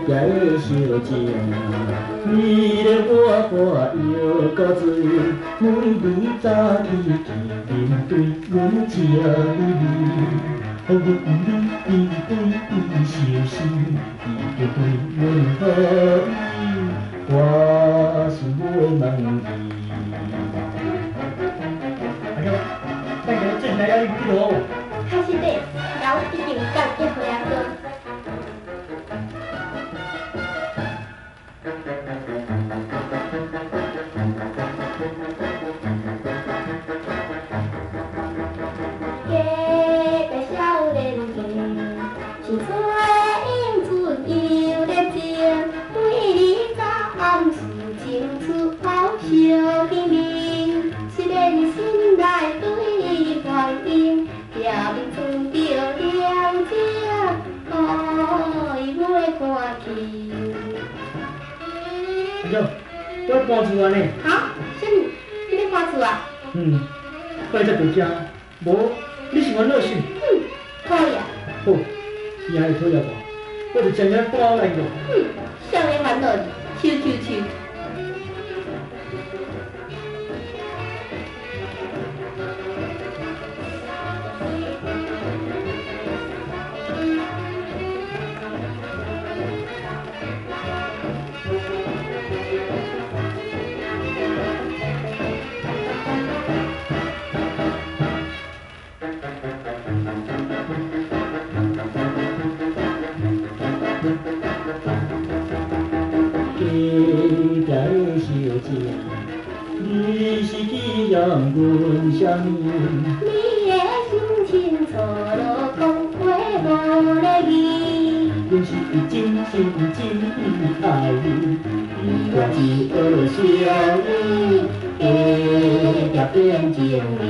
家的小情，你咧我又到醉，每日早起去面对阮吃你。哦，你对相思，伊就对阮好意，我是袂忘记。大家，咱今日进来了几多？开始底，然后已经交结回来过。我搬厝安尼。哈？啥物？你要搬厝啊？快才回家，无你是烦恼什？讨厌。好，你还是讨厌吧，我就真正搬来个。啥物烦恼？抽。家的小情，你是去让阮啥物？你的心情错落讲话无礼仪，阮是真爱你，我一个小你，家变情义。